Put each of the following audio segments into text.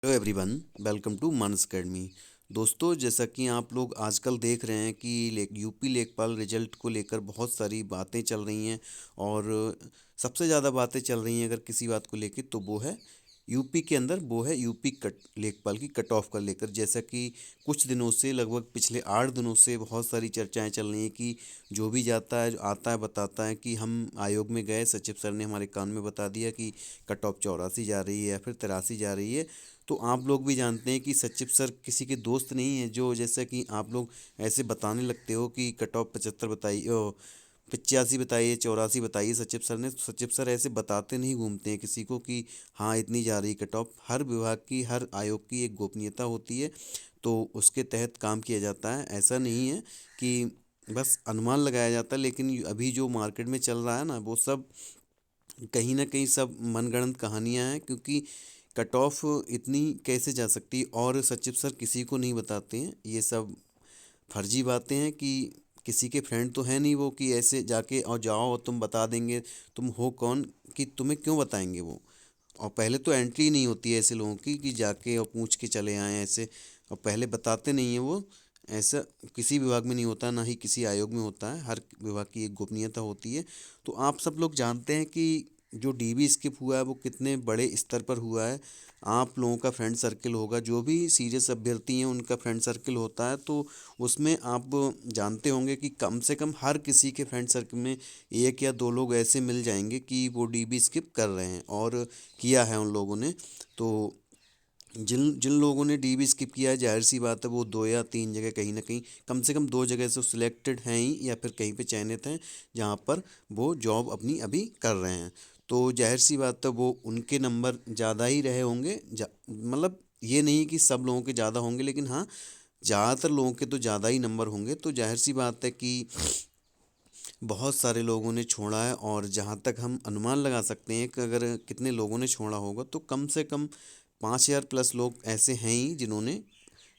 Hello everyone, welcome to Manas academy. दोस्तों, जैसा कि आप लोग आजकल देख रहे हैं कि यूपी लेखपाल रिजल्ट को लेकर बहुत सारी बातें चल रही हैं। और सबसे ज़्यादा बातें चल रही हैं अगर किसी बात को लेकर, तो वो है यूपी के अंदर, वो है यूपी कट लेखपाल की कट ऑफ का लेकर। जैसा कि कुछ दिनों से, लगभग पिछले 8 दिनों से बहुत सारी चर्चाएं चल रही हैं कि जो भी जाता है, जो आता है, बताता है कि हम आयोग में गए, सचिव सर ने हमारे कान में बता दिया कि कट ऑफ 84 जा रही है या फिर 83 जा रही है। तो आप लोग भी जानते हैं कि सचिव सर किसी के दोस्त नहीं हैं, जो जैसा कि आप लोग ऐसे बताने लगते हो कि कट ऑफ 75 बताइए, 85 बताइए, 84 बताइए सचिव सर ने। सचिव सर ऐसे बताते नहीं घूमते हैं किसी को कि हाँ इतनी जा रही कट ऑफ। हर विभाग की, हर आयोग की एक गोपनीयता होती है, तो उसके तहत काम किया जाता है। ऐसा नहीं है कि बस अनुमान लगाया जाता है। लेकिन अभी जो मार्केट में चल रहा है ना, वो सब कहीं ना कहीं सब मनगढ़ंत कहानियां हैं, क्योंकि कट ऑफ इतनी कैसे जा सकती है और सचिव सर किसी को नहीं बताते हैं। ये सब फर्जी बातें हैं कि किसी के फ्रेंड तो है नहीं वो कि ऐसे जाके और जाओ और तुम बता देंगे। तुम हो कौन कि तुम्हें क्यों बताएंगे वो? और पहले तो एंट्री नहीं होती है ऐसे लोगों की कि जाके और पूछ के चले आएँ ऐसे। और पहले बताते नहीं हैं वो। ऐसा किसी विभाग में नहीं होता, ना ही किसी आयोग में होता है। हर विभाग की एक गोपनीयता होती है। तो आप सब लोग जानते हैं कि जो डीबी स्किप हुआ है वो कितने बड़े स्तर पर हुआ है। आप लोगों का फ्रेंड सर्किल होगा, जो भी सीरियस अभ्यर्थी हैं उनका फ्रेंड सर्किल होता है, तो उसमें आप जानते होंगे कि कम से कम हर किसी के फ्रेंड सर्किल में एक या दो लोग ऐसे मिल जाएंगे कि वो डीबी स्किप कर रहे हैं और किया है उन लोगों ने। तो जिन जिन लोगों ने डीबी स्किप किया है, जाहिर सी बात है वो दो या तीन जगह, कहीं ना कहीं कम से कम दो जगह से सिलेक्टेड हैं ही, या फिर कहीं पे चयनित हैं जहाँ पर वो जॉब अपनी अभी कर रहे हैं। तो जाहिर सी बात है वो उनके नंबर ज़्यादा ही रहे होंगे। मतलब ये नहीं कि सब लोगों के ज़्यादा होंगे, लेकिन हाँ, ज़्यादातर लोगों के तो ज़्यादा ही नंबर होंगे। तो जाहिर सी बात है कि बहुत सारे लोगों ने छोड़ा है। और जहाँ तक हम अनुमान लगा सकते हैं कि अगर कितने लोगों ने छोड़ा होगा, तो कम से कम 5,000 प्लस लोग ऐसे हैं ही जिन्होंने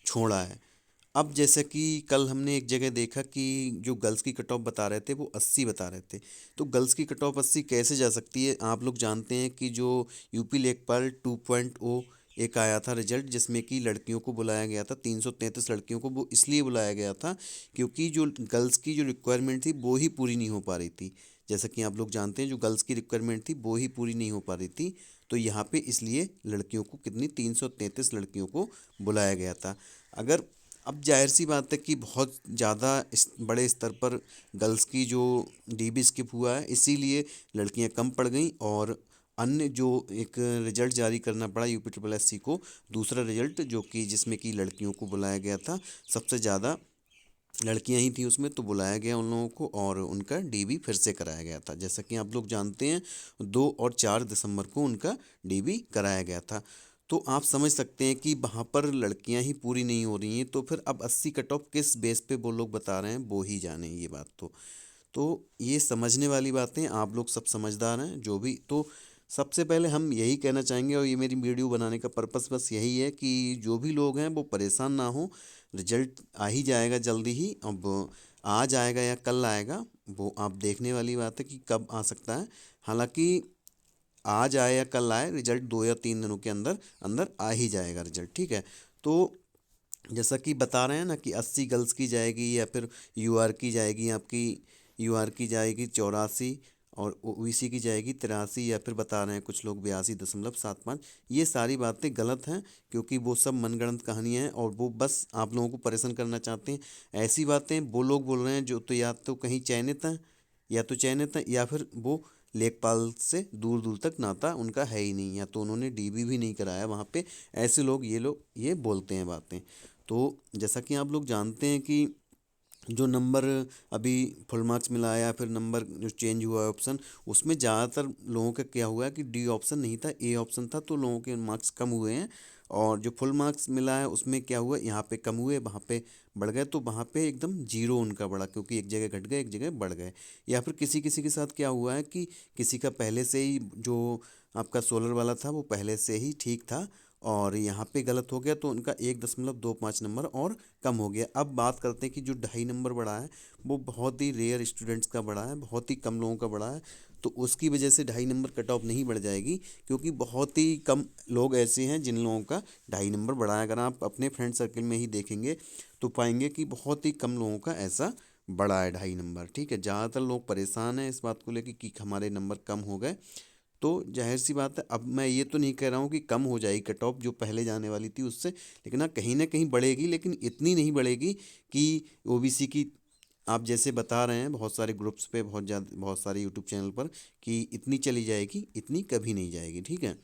छोड़ा है। अब जैसे कि कल हमने एक जगह देखा कि जो गर्ल्स की कट ऑफ बता रहे थे वो 80 बता रहे थे। तो गर्ल्स की कट ऑफ 80 कैसे जा सकती है? आप लोग जानते हैं कि जो यूपी लेखपाल 2.0 एक आया था रिजल्ट, जिसमें कि लड़कियों को बुलाया गया था, 333 लड़कियों को। वो इसलिए बुलाया गया था क्योंकि जो गर्ल्स की जो रिक्वायरमेंट थी वो ही पूरी नहीं हो पा रही थी। जैसा कि आप लोग जानते हैं, जो गर्ल्स की रिक्वायरमेंट थी वो ही पूरी नहीं हो पा रही थी। तो यहाँ पे इसलिए लड़कियों को, कितनी, 333 लड़कियों को बुलाया गया था। अगर अब जाहिर सी बात है कि बहुत ज़्यादा बड़े स्तर पर गर्ल्स की जो डीबी स्किप हुआ है, इसीलिए लड़कियां कम पड़ गई। और अन्य जो एक रिजल्ट जारी करना पड़ा यूपी ट्रिपल एस सी को, दूसरा रिजल्ट जो कि जिसमें कि लड़कियों को बुलाया गया था, सबसे ज़्यादा लड़कियां ही थी उसमें, तो बुलाया गया उन लोगों को और उनका डीबी फिर से कराया गया था। जैसा कि आप लोग जानते हैं, 2 और 4 दिसंबर को उनका डीबी कराया गया था। तो आप समझ सकते हैं कि वहाँ पर लड़कियां ही पूरी नहीं हो रही हैं, तो फिर अब 80 कट ऑफ किस बेस पे वो लोग बता रहे हैं, वो ही जाने ये बात। तो ये समझने वाली बातें, आप लोग सब समझदार हैं जो भी। तो सबसे पहले हम यही कहना चाहेंगे, और ये मेरी वीडियो बनाने का पर्पस बस यही है कि जो भी लोग हैं वो परेशान ना हो। रिजल्ट आ ही जाएगा जल्दी ही। अब आज आएगा या कल आएगा, वो आप देखने वाली बात है कि कब आ सकता है। हालांकि आज आए या कल आए, रिजल्ट 2 या 3 दिनों के अंदर अंदर आ ही जाएगा रिजल्ट, ठीक है। तो जैसा कि बता रहे हैं ना कि 80 गर्ल्स की जाएगी या फिर यूआर की जाएगी आपकी, यूआर की जाएगी 84, और ओबीसी की जाएगी 83, या फिर बता रहे हैं कुछ लोग 82.75। ये सारी बातें गलत हैं, क्योंकि वो सब मनगढ़ंत कहानियाँ हैं और वो बस आप लोगों को परेशान करना चाहते हैं। ऐसी बातें वो लोग बोल रहे हैं जो तो या तो कहीं चयनित हैं, या तो चयनित हैं, या फिर वो लेखपाल से दूर दूर तक नाता उनका है ही नहीं, या तो उन्होंने डीबी भी नहीं कराया वहाँ पे। ऐसे लोग ये बोलते हैं बातें। तो जैसा कि आप लोग जानते हैं कि जो नंबर अभी फुल मार्क्स मिला है, या फिर नंबर जो चेंज हुआ है ऑप्शन, उसमें ज़्यादातर लोगों का क्या हुआ है कि डी ऑप्शन नहीं था, ए ऑप्शन था, तो लोगों के मार्क्स कम हुए हैं। और जो फुल मार्क्स मिला है उसमें क्या हुआ, यहाँ पे कम हुए, वहाँ पे बढ़ गए। तो वहाँ पे एकदम जीरो उनका बढ़ा, क्योंकि एक जगह घट गए, एक जगह बढ़ गए। या फिर किसी किसी के साथ क्या हुआ है कि किसी का पहले से ही जो आपका सोलर वाला था वो पहले से ही ठीक था, और यहाँ पे गलत हो गया तो उनका 1.25 नंबर और कम हो गया। अब बात करते हैं कि जो 2.5 नंबर बढ़ा है वो बहुत ही रेयर स्टूडेंट्स का बढ़ा है, बहुत ही कम लोगों का बढ़ा है, तो उसकी वजह से 2.5 नंबर कट ऑफ नहीं बढ़ जाएगी, क्योंकि बहुत ही कम लोग ऐसे हैं जिन लोगों का 2.5 नंबर बढ़ा है। अगर आप अपने फ्रेंड सर्कल में ही देखेंगे तो पाएंगे कि बहुत ही कम लोगों का ऐसा बढ़ा है 2.5 नंबर। ठीक है, ज़्यादातर लोग परेशान हैं इस बात को लेकर कि हमारे नंबर कम हो गए। तो जाहिर सी बात है, अब मैं ये तो नहीं कह रहा हूँ कि कम हो जाएगी कट ऑफ जो पहले जाने वाली थी उससे, लेकिन हाँ कहीं ना कहीं बढ़ेगी, लेकिन इतनी नहीं बढ़ेगी कि ओबीसी की आप जैसे बता रहे हैं बहुत सारे ग्रुप्स पे, बहुत ज़्यादा, बहुत सारे यूट्यूब चैनल पर कि इतनी चली जाएगी, इतनी कभी नहीं जाएगी। ठीक है,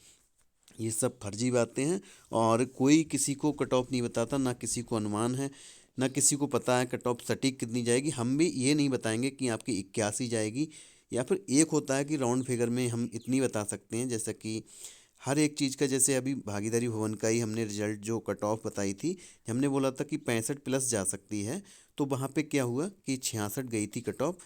ये सब फर्जी बातें हैं और कोई किसी को कट ऑफ नहीं बताता, ना किसी को अनुमान है, ना किसी को पता है कट ऑफ सटीक कितनी जाएगी। हम भी ये नहीं बताएंगे कि आपकी 81 जाएगी, या फिर एक होता है कि राउंड फिगर में हम इतनी बता सकते हैं, जैसा कि हर एक चीज़ का, जैसे अभी भागीदारी भवन का ही हमने रिजल्ट जो कट ऑफ बताई थी, हमने बोला था कि 65 प्लस जा सकती है, तो वहाँ पे क्या हुआ कि 66 गई थी कट ऑफ।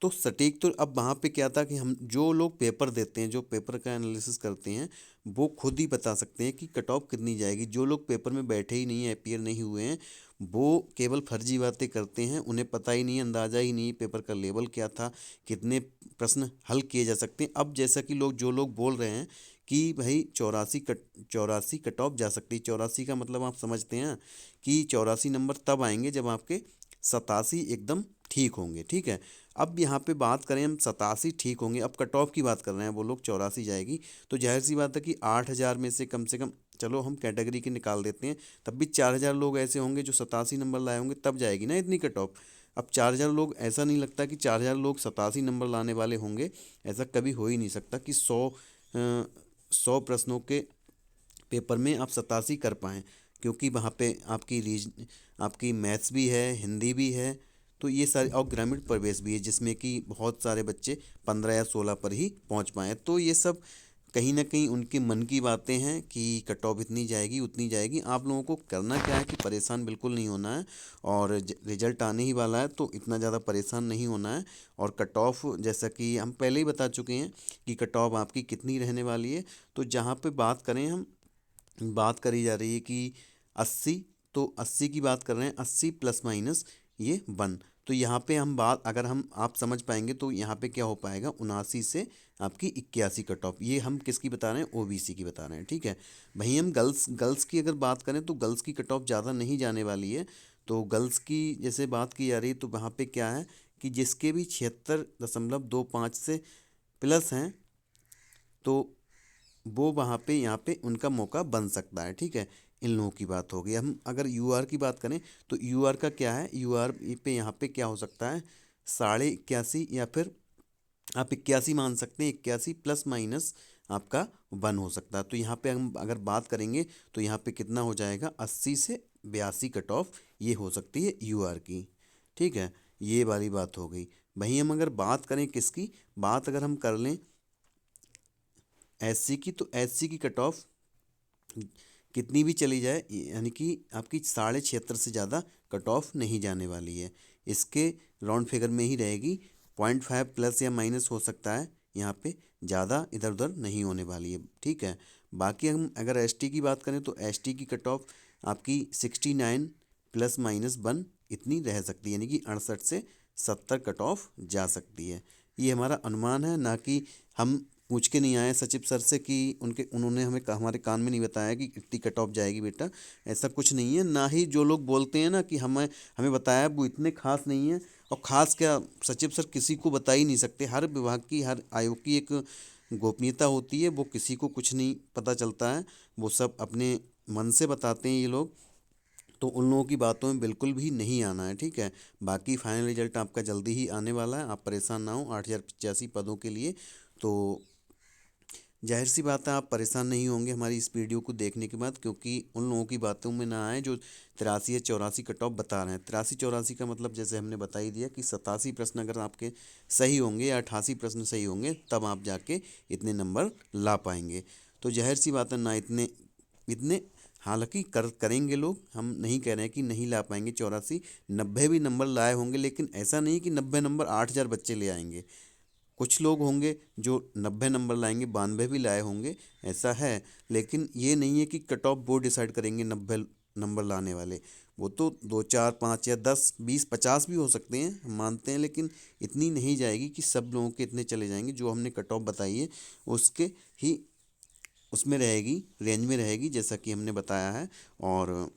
तो सटीक तो अब वहाँ पे क्या था कि हम जो लोग पेपर देते हैं, जो पेपर का एनालिसिस करते हैं, वो खुद ही बता सकते हैं कि कट ऑफ कितनी जाएगी। जो लोग पेपर में बैठे ही नहीं हैं, अपीयर नहीं हुए हैं, वो केवल फर्जी बातें करते हैं, उन्हें पता ही नहीं, अंदाज़ा ही नहीं पेपर का लेवल क्या था, कितने प्रश्न हल किए जा सकते हैं। अब जैसा कि जो लोग बोल रहे हैं कि भाई 84 कट ऑफ जा सकती है, 84 का मतलब आप समझते हैं कि 84 नंबर तब आएंगे जब आपके 87 एकदम ठीक होंगे। ठीक है, अब यहाँ पे बात करें हम 87 ठीक होंगे, अब कट ऑफ की बात कर रहे हैं, वो लोग 84 जाएगी, तो जाहिर सी बात है कि 8,000 में से कम, चलो हम कैटेगरी के निकाल देते हैं, तब भी 4,000 लोग ऐसे होंगे जो 87 नंबर लाए होंगे, तब जाएगी ना इतनी कट ऑफ। अब 4,000 लोग, ऐसा नहीं लगता कि 4,000 लोग 87 नंबर लाने वाले होंगे, ऐसा कभी हो ही नहीं सकता कि 100 प्रश्नों के पेपर में आप 87 कर पाएँ, क्योंकि वहाँ पे आपकी मैथ्स भी है, हिंदी भी है, तो ये सारे और ग्रामीण प्रवेश भी है, जिसमें कि बहुत सारे बच्चे 15 या 16 पर ही पहुँच पाएँ। तो ये सब कहीं ना कहीं उनके मन की बातें हैं कि कट ऑफ इतनी जाएगी, उतनी जाएगी। आप लोगों को करना क्या है कि परेशान बिल्कुल नहीं होना है, और रिजल्ट आने ही वाला है तो इतना ज़्यादा परेशान नहीं होना है। और कट ऑफ जैसा कि हम पहले ही बता चुके हैं कि कट ऑफ आपकी कितनी रहने वाली है। तो जहाँ पे बात करें, हम बात करी जा रही है कि 80, तो 80 की बात कर रहे हैं, 80 प्लस माइनस ये 1, तो यहाँ पे हम बात, अगर हम आप समझ पाएंगे तो यहाँ पे क्या हो पाएगा, 79 से आपकी 81 कट ऑफ। ये हम किसकी बता रहे हैं, ओबीसी की बता रहे हैं। ठीक है, वहीं हम गर्ल्स की अगर बात करें तो गर्ल्स की कट ऑफ ज़्यादा नहीं जाने वाली है। तो गर्ल्स की जैसे बात की जा रही है, तो वहाँ पे क्या है कि जिसके भी 76.25 से प्लस हैं, तो वो वहाँ पे यहाँ पे उनका मौका बन सकता है। ठीक है, इन लोगों की बात होगी। हम अगर यूआर की बात करें तो यूआर का क्या है, यूआर पे यहाँ पे क्या हो सकता है, 81.5, या फिर आप 81 मान सकते हैं, 81 प्लस माइनस आपका 1 हो सकता है। तो यहाँ पे हम अगर बात करेंगे तो यहाँ पे कितना हो जाएगा, 80 से 82 कट ऑफ ये हो सकती है यूआर की। ठीक है, ये वाली बात हो गई। वहीं हम अगर बात करें किसकी, बात अगर हम कर लें एससी की, तो एससी की कट ऑफ कितनी भी चली जाए, यानी कि आपकी 76.5 से ज़्यादा कट ऑफ नहीं जाने वाली है, इसके राउंड फिगर में ही रहेगी। 0.5 प्लस या माइनस हो सकता है, यहाँ पे ज़्यादा इधर उधर नहीं होने वाली है। ठीक है, बाकी हम अगर एसटी की बात करें तो एसटी की कट ऑफ आपकी 69 प्लस माइनस 1 इतनी रह सकती है, यानी कि 68 से 70 कट ऑफ जा सकती है। ये हमारा अनुमान है, ना कि हम पूछ के नहीं आए सचिव सर से कि उन्होंने हमारे कान में नहीं बताया कि इतनी कट ऑफ जाएगी बेटा, ऐसा कुछ नहीं है। ना ही जो लोग बोलते हैं ना कि हमें हमें बताया, वो इतने खास नहीं है। और ख़ास क्या, सचिव सर किसी को बता ही नहीं सकते, हर विभाग की, हर आयोग की एक गोपनीयता होती है, वो किसी को कुछ नहीं पता चलता है, वो सब अपने मन से बताते हैं ये लोग। तो उन लोगों की बातों में बिल्कुल भी नहीं आना है। ठीक है, बाकी फाइनल रिजल्ट आपका जल्दी ही आने वाला है, आप परेशान ना हो 8,085 पदों के लिए। तो जाहिर सी बात है आप परेशान नहीं होंगे हमारी इस वीडियो को देखने के बाद, क्योंकि उन लोगों की बातों में ना आए जो 83 या 84 कट ऑफ बता रहे हैं। 83-84 का मतलब जैसे हमने बता ही दिया कि 87 प्रश्न अगर आपके सही होंगे या 88 प्रश्न सही होंगे, तब आप जाके इतने नंबर ला पाएंगे। तो जाहिर सी बात है ना, इतने इतने हालांकि करेंगे लोग, हम नहीं कह रहे हैं कि नहीं ला पाएंगे 84, 90 भी नंबर लाए होंगे, लेकिन ऐसा नहीं कि 90 नंबर 8,000 बच्चे ले आएंगे। कुछ लोग होंगे जो 90 नंबर लाएंगे, 92 भी लाए होंगे, ऐसा है। लेकिन ये नहीं है कि कट ऑफ बोर्ड डिसाइड करेंगे 90 नंबर लाने वाले। वो तो 2 4 5 या 10 20 50 भी हो सकते हैं, हम मानते हैं, लेकिन इतनी नहीं जाएगी कि सब लोगों के इतने चले जाएंगे। जो हमने कट ऑफ बताई है उसके ही उसमें रहेगी, रेंज में रहेगी, जैसा कि हमने बताया है। और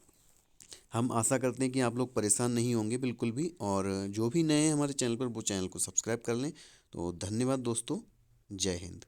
हम आशा करते हैं कि आप लोग परेशान नहीं होंगे बिल्कुल भी। और जो भी नए हैं हमारे चैनल पर, वो चैनल को सब्सक्राइब कर लें। तो धन्यवाद दोस्तों। जय हिंद।